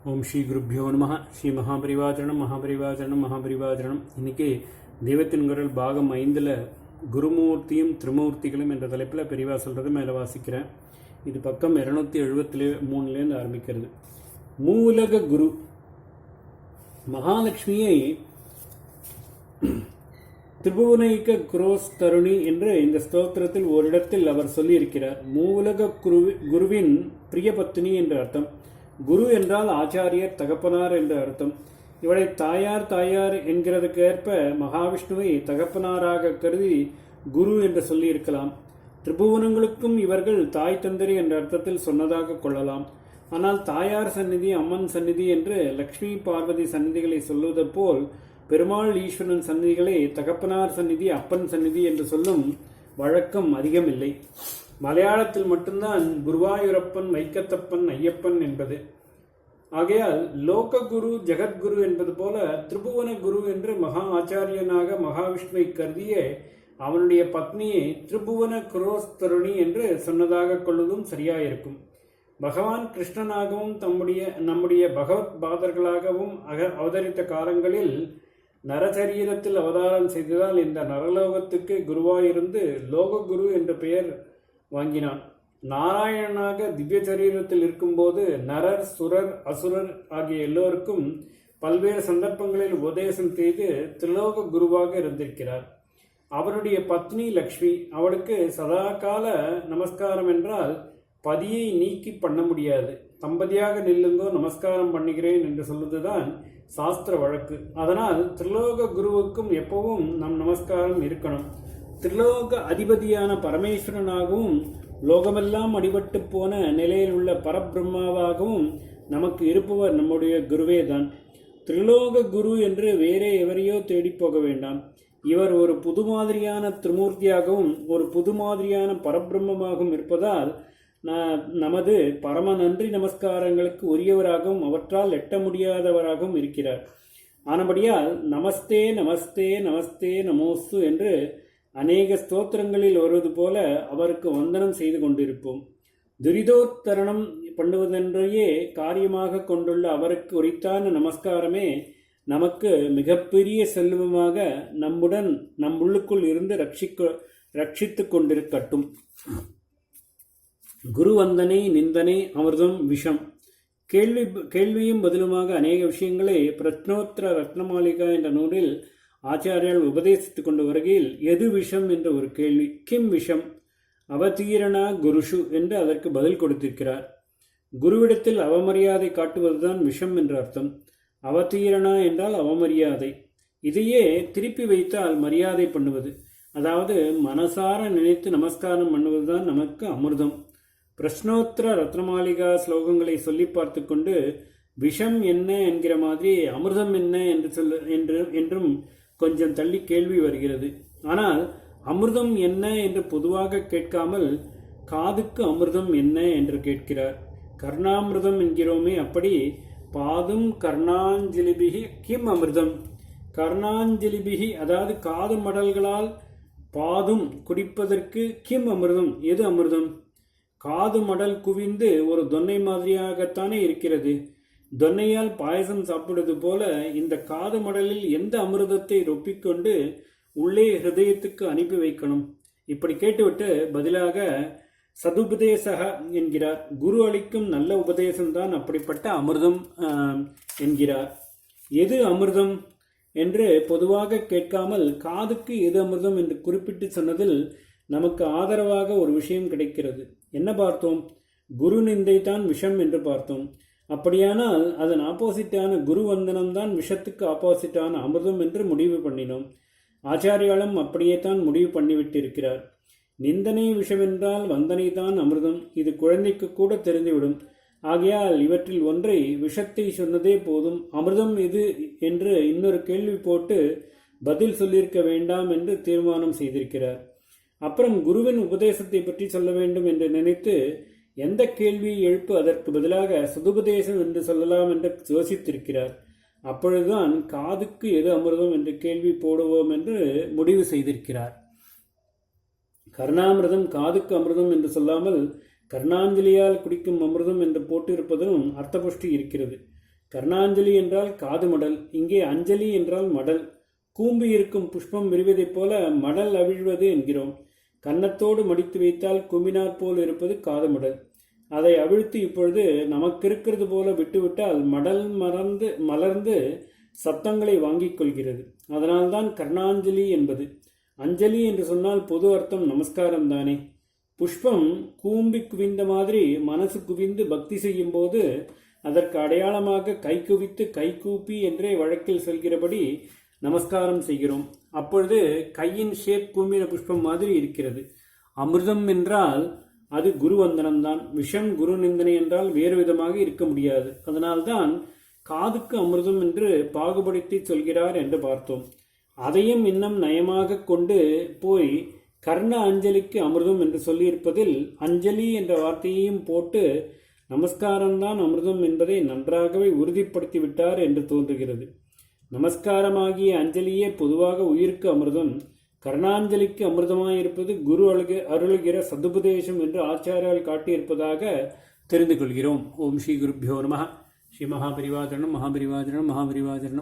ஓம் ஸ்ரீ குருப்பியோ நம. ஸ்ரீ மகாபரிவாச்சரணம். இன்றைக்கி தெய்வத்தின் குரல் பாகம் 5 குருமூர்த்தியும் திருமூர்த்திகளும் என்ற தலைப்பில் பெரிவா சொல்கிறது மேலே வாசிக்கிறேன். இது பக்கம் 273 ஆரம்பிக்கிறது. மூலக குரு மகாலட்சுமியை திரிபுவனைக்க குரோஸ்தருணி என்று இந்த ஸ்தோத்திரத்தில் ஓரிடத்தில் அவர் சொல்லியிருக்கிறார். மூலக குருவின் பிரிய பத்தினி என்ற அர்த்தம். குரு என்றால் ஆச்சாரியர், தகப்பனார் என்ற அர்த்தம். இவளை தாயார் என்கிறதுக்கு ஏற்ப மகாவிஷ்ணுவை தகப்பனாராக கருதி குரு என்று சொல்லியிருக்கலாம். திரிபுவனங்களுக்கும் இவர்கள் தாய் தந்தரி என்ற அர்த்தத்தில் சொன்னதாக கொள்ளலாம். ஆனால் தாயார் சந்நிதி, அம்மன் சந்நிதி என்று லக்ஷ்மி பார்வதி சந்நிதிகளை சொல்லுவது போல் பெருமாள் ஈஸ்வரன் சந்நிதிகளை தகப்பனார் சந்நிதி, அப்பன் சந்நிதி என்று சொல்லும் வழக்கம் அதிகமில்லை. மலையாளத்தில் மட்டும்தான் குருவாயூரப்பன், வைக்கத்தப்பன், ஐயப்பன் என்பது. ஆகையால் லோககுரு, ஜெகத்குரு என்பது போல திரிபுவன குரு என்று மகா ஆச்சாரியனாக மகாவிஷ்ணுவை கருதிய அவனுடைய பத்னியை திரிபுவன குரோஸ்தருணி என்று சொன்னதாக கொள்வதும் சரியாயிருக்கும். பகவான் கிருஷ்ணனாகவும் நம்முடைய பகவத் பாதர்களாகவும் அவதரித்த காலங்களில் நரசரீரத்தில் அவதாரம் செய்ததால் இந்த நரலோகத்துக்கு குருவாயிருந்து லோககுரு என்ற பெயர் வாங்கினான். நாராயணனாக திவ்ய சரீரத்தில் இருக்கும்போது நரர், சுரர், அசுரர் ஆகிய எல்லோருக்கும் பல்வேறு சந்தர்ப்பங்களில் உபதேசம் செய்து திரிலோக குருவாக இருந்திருக்கிறார். அவருடைய பத்னி லக்ஷ்மி. அவளுக்கு சதாகால நமஸ்காரம் என்றால் பதியை நீக்கி பண்ண முடியாது. தம்பதியாக நில்லுங்கோ, நமஸ்காரம் பண்ணுகிறேன் என்று சொல்வதுதான் சாஸ்திர வழக்கு. அதனால் திரிலோக குருவுக்கும் எப்பவும் நம் நமஸ்காரம் இருக்கணும். திரிலோக அதிபதியான பரமேஸ்வரனாகவும் லோகமெல்லாம் அடிபட்டு போன நிலையில் உள்ள பரபிரம்மாவாகவும் நமக்கு இருப்பவர் நம்முடைய குருவே தான். திரிலோக குரு என்று வேறே எவரையோ தேடி போக வேண்டாம். இவர் ஒரு புது மாதிரியான திரிமூர்த்தியாகவும் ஒரு புது மாதிரியான பரபிரம்மமாகவும் இருப்பதால் நமது பரம நன்றி நமஸ்காரங்களுக்கு உரியவராகவும் அவற்றால் எட்ட முடியாதவராகவும் இருக்கிறார். ஆனபடியால் நமஸ்தே நமஸ்தே நமஸ்தே நமோஸ்து என்று அநேக ஸ்தோத்திரங்களில் வருவது போல அவருக்கு வந்தனம் செய்து கொண்டிருப்போம். துரிதோத்தரணம் பண்ணுவதென்றையே காரியமாக கொண்டுள்ள அவருக்கு உரித்தான நமஸ்காரமே நமக்கு மிகப்பெரிய செல்வமாக நம் உள்ளுக்குள் இருந்து ரட்சித்து கொண்டிருக்கட்டும். குருவந்தனை, நிந்தனை, அமிர்தம், விஷம். கேள்வியும் பதிலுமாக அநேக விஷயங்களை பிரத்னோத்திர ரத்னமாளிகா என்ற நூலில் ஆச்சாரியால் உபதேசித்துக் கொண்டு வருகையில் எது விஷம் என்ற ஒரு கேள்வி. கிம் விஷம் அவதீரணா குருஷு என்று அதற்கு பதில் கொடுத்திருக்கிறார். குருவிடத்தில் அவமரியாதை காட்டுவதுதான் விஷம் என்ற அர்த்தம். அவதீரணா என்றால் அவமரியாதை. இதையே திருப்பி வைத்தால் மரியாதை பண்ணுவது, அதாவது மனசார நினைத்து நமஸ்காரம் பண்ணுவதுதான் நமக்கு அமிர்தம். பிரஷ்னோத்திர ரத்னமாளிகா ஸ்லோகங்களை சொல்லி பார்த்து கொண்டு விஷம் என்ன என்கிற மாதிரி அமிர்தம் என்ன என்றும் கொஞ்சம் தள்ளி கேள்வி வருகிறது. ஆனால் அமிர்தம் என்ன என்று பொதுவாக கேட்காமல் காதுக்கு அமிர்தம் என்ன என்று கேட்கிறார். கர்ணாமிர்தம் என்கிறோமே, அப்படி பாதும் கர்ணாஞ்சலிபிகி கிம் அமிர்தம். கர்ணாஞ்சலிபிகி அதாவது காது மடல்களால் பாதும் குடிப்பதற்கு கிம் அமிர்தம், எது அமிர்தம்? காது மடல் குவிந்து ஒரு தொன்னை மாதிரியாகத்தானே இருக்கிறது. தொன்னையால் பாயசம் சாப்பிடுவது போல இந்த காது மடலில் எந்த அமிர்தத்தை ரொப்பிக்கொண்டு உள்ளே ஹிருதயத்துக்கு அனுப்பி வைக்கணும்? இப்படி கேட்டுவிட்டு பதிலாக சதுபதேசக என்கிறார். குரு அளிக்கும் நல்ல உபதேசம்தான் அப்படிப்பட்ட அமிர்தம் என்கிறார். எது அமிர்தம் என்று பொதுவாக கேட்காமல் காதுக்கு எது அமிர்தம் என்று குறிப்பிட்டு சொன்னதில் நமக்கு ஆதரவாக ஒரு விஷயம் கிடைக்கிறது. என்ன பார்த்தோம்? குரு நிந்தை தான் விஷம் என்று பார்த்தோம். அப்படியானால் அதன் ஆப்போசிட்டான குரு வந்தனம் தான் விஷத்துக்கு ஆப்போசிட்டான அமிர்தம் என்று முடிவு பண்ணினோம். ஆச்சாரியாலும் அப்படியே தான் முடிவு பண்ணிவிட்டிருக்கிறார். நிந்தனை விஷமென்றால் வந்தனை தான் அமிர்தம். இது குழந்தைக்கு கூட தெரிந்துவிடும். ஆகையால் இவற்றில் ஒன்றை விஷத்தை சொன்னதே போதும். அமிர்தம் எது என்று இன்னொரு கேள்வி போட்டு பதில் சொல்லியிருக்க வேண்டாம் என்று தீர்மானம் செய்திருக்கிறார். அப்புறம் குருவின் உபதேசத்தை பற்றி சொல்ல வேண்டும் என்று நினைத்து எந்த கேள்வியை எழுப்பு அதற்கு பதிலாக சதுபதேசம் என்று சொல்லலாம் என்று யோசித்திருக்கிறார். அப்பொழுதுதான் காதுக்கு எது அமிர்தம் என்று கேள்வி போடுவோம் என்று முடிவு செய்திருக்கிறார். கர்ணாமிர்தம் காதுக்கு அமிர்தம் என்று சொல்லாமல் கர்ணாஞ்சலியால் குடிக்கும் அமிர்தம் என்று போட்டிருப்பதும் அர்த்தபுஷ்டி இருக்கிறது. கர்ணாஞ்சலி என்றால் காது மடல், இங்கே அஞ்சலி என்றால் மடல். கூம்பி இருக்கும் புஷ்பம் விரிவதைப் போல மடல் அவிழ்வது என்கிறோம். கன்னத்தோடு மடித்து வைத்தால் கும்பினாற் போல் இருப்பது காது மடல். அதை அவிழ்த்து இப்பொழுது நமக்கிருக்கிறது போல விட்டுவிட்டால் மடல் மலர்ந்து சத்தங்களை வாங்கிக் கொள்கிறது. அதனால்தான் கர்ணாஞ்சலி என்பது. அஞ்சலி என்று சொன்னால் பொது அர்த்தம் நமஸ்காரம் தானே. புஷ்பம் கூம்பி குவிந்த மாதிரி மனசு குவிந்து பக்தி செய்யும் போது அதற்கு அடையாளமாக கை குவித்து கை கூப்பி என்றே வழக்கில் சொல்கிறபடி நமஸ்காரம் செய்கிறோம். அப்பொழுது கையின் ஷேப் கூம்பின புஷ்பம் மாதிரி இருக்கிறது. அமிர்தம் என்றால் அது குருவந்தனம்தான். விஷம் குரு நிந்தனை என்றால் வேறு விதமாக இருக்க முடியாது. அதனால்தான் காதுக்கு அமிர்தம் என்று பாகுபடுத்தி சொல்கிறார் என்று பார்த்தோம். அதையும் இன்னும் நயமாக கொண்டு போய் கர்ண அஞ்சலிக்கு அமிர்தம் என்று சொல்லியிருப்பதில் அஞ்சலி என்ற வார்த்தையையும் போட்டு நமஸ்காரம்தான் அமிர்தம் என்பதை நன்றாகவே உறுதிப்படுத்திவிட்டார் என்று தோன்றுகிறது. நமஸ்காரமாகிய அஞ்சலியே பொதுவாக உயிருக்கு அமிர்தம். கர்ணாஞ்சலிக்கு அமிர்தமாயிருப்பது குரு அருளுகிற சதுபதேசம் என்று ஆச்சாரியால் காட்டியிருப்பதாக தெரிந்து கொள்கிறோம். ஓம் ஸ்ரீ குருப்பியோ நமः. ஸ்ரீ மகாபரிவாதனம் மகாபரிவாதனம் மகாபரிவாதனம்.